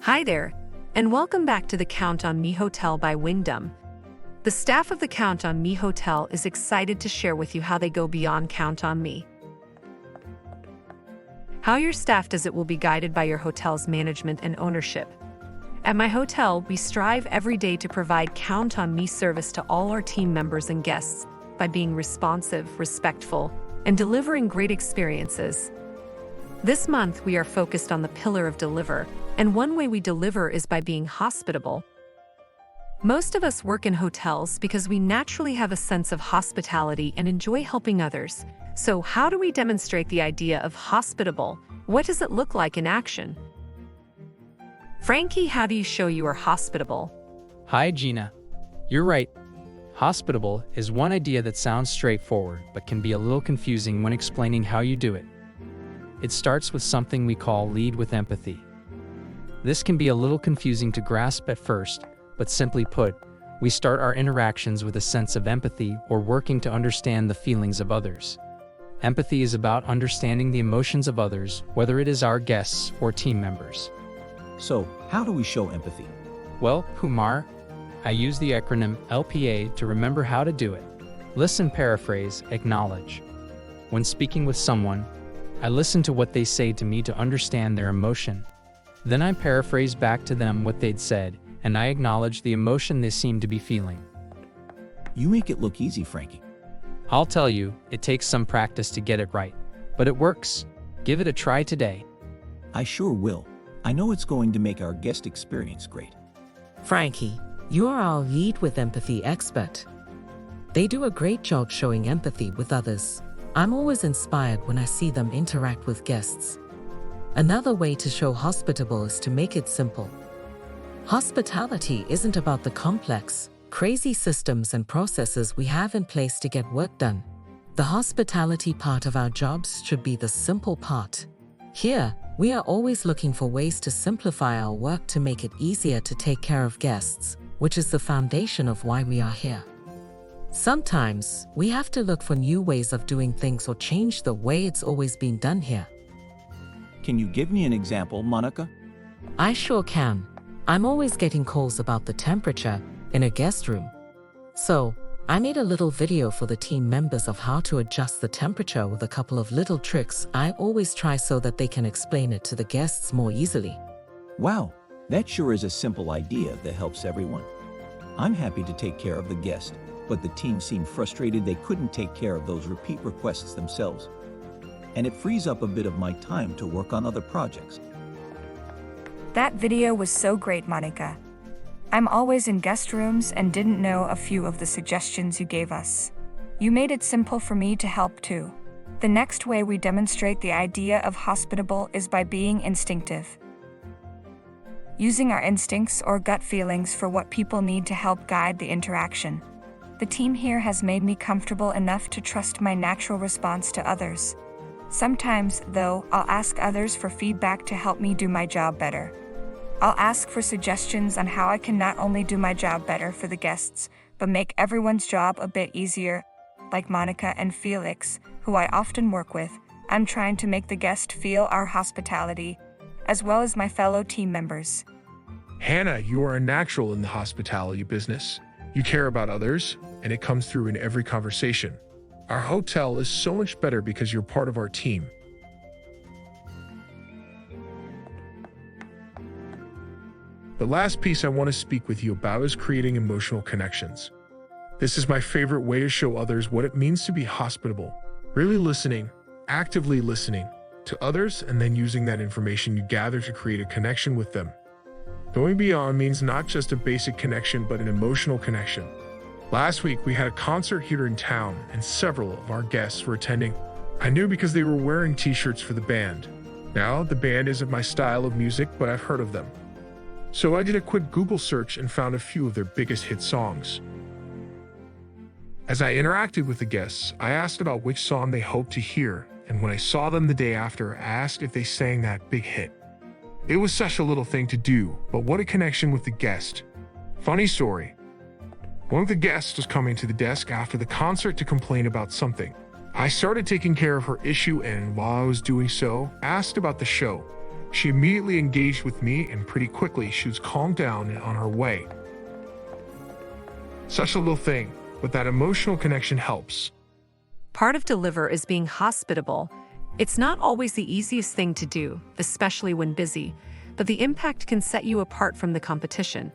Hi there, and welcome back to the Count on Me Hotel by Wyndham. The staff of the Count on Me Hotel is excited to share with you how they go beyond Count on Me. How your staff does it will be guided by your hotel's management and ownership. At my hotel, we strive every day to provide Count on Me service to all our team members and guests by being responsive, respectful, and delivering great experiences. This month, we are focused on the pillar of deliver, and one way we deliver is by being hospitable. Most of us work in hotels because we naturally have a sense of hospitality and enjoy helping others. So how do we demonstrate the idea of hospitable? What does it look like in action? Frankie, how do you show you are hospitable? Hi, Gina. You're right. Hospitable is one idea that sounds straightforward but can be a little confusing when explaining how you do it. It starts with something we call lead with empathy. This can be a little confusing to grasp at first, but simply put, we start our interactions with a sense of empathy or working to understand the feelings of others. Empathy is about understanding the emotions of others, whether it is our guests or team members. So, how do we show empathy? Well, Kumar, I use the acronym LPA to remember how to do it. Listen, paraphrase, acknowledge. When speaking with someone, I listen to what they say to me to understand their emotion. Then I paraphrase back to them what they'd said, and I acknowledge the emotion they seem to be feeling. You make it look easy, Frankie. I'll tell you, it takes some practice to get it right, but it works. Give it a try today. I sure will. I know it's going to make our guest experience great. Frankie, you are our lead with empathy expert. They do a great job showing empathy with others. I'm always inspired when I see them interact with guests. Another way to show hospitable is to make it simple. Hospitality isn't about the complex, crazy systems and processes we have in place to get work done. The hospitality part of our jobs should be the simple part. Here, we are always looking for ways to simplify our work to make it easier to take care of guests, which is the foundation of why we are here. Sometimes, we have to look for new ways of doing things or change the way it's always been done here. Can you give me an example, Monica? I sure can. I'm always getting calls about the temperature in a guest room. So, I made a little video for the team members of how to adjust the temperature with a couple of little tricks I always try so that they can explain it to the guests more easily. Wow, that sure is a simple idea that helps everyone. I'm happy to take care of the guest, but the team seemed frustrated they couldn't take care of those repeat requests themselves. And it frees up a bit of my time to work on other projects. That video was so great, Monica. I'm always in guest rooms and didn't know a few of the suggestions you gave us. You made it simple for me to help too. The next way we demonstrate the idea of hospitable is by being instinctive. Using our instincts or gut feelings for what people need to help guide the interaction. The team here has made me comfortable enough to trust my natural response to others. Sometimes, though, I'll ask others for feedback to help me do my job better. I'll ask for suggestions on how I can not only do my job better for the guests, but make everyone's job a bit easier. Like Monica and Felix, who I often work with, I'm trying to make the guest feel our hospitality, as well as my fellow team members. Hannah, you are a natural in the hospitality business. You care about others, and it comes through in every conversation. Our hotel is so much better because you're part of our team. The last piece I want to speak with you about is creating emotional connections. This is my favorite way to show others what it means to be hospitable. Really listening, actively listening to others, and then using that information you gather to create a connection with them. Going beyond means not just a basic connection, but an emotional connection. Last week, we had a concert here in town, and several of our guests were attending. I knew because they were wearing t-shirts for the band. Now, the band isn't my style of music, but I've heard of them. So I did a quick Google search and found a few of their biggest hit songs. As I interacted with the guests, I asked about which song they hoped to hear, and when I saw them the day after, I asked if they sang that big hit. It was such a little thing to do, but what a connection with the guest. Funny story. One of the guests was coming to the desk after the concert to complain about something. I started taking care of her issue, and while I was doing so, asked about the show. She immediately engaged with me, and pretty quickly she was calmed down and on her way. Such a little thing, but that emotional connection helps. Part of Deliver is being hospitable. It's not always the easiest thing to do, especially when busy, but the impact can set you apart from the competition.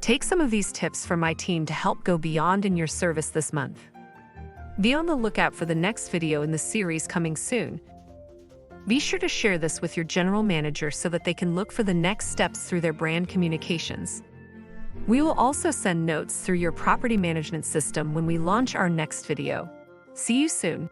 Take some of these tips from my team to help go beyond in your service this month. Be on the lookout for the next video in the series coming soon. Be sure to share this with your general manager so that they can look for the next steps through their brand communications. We will also send notes through your property management system when we launch our next video. See you soon.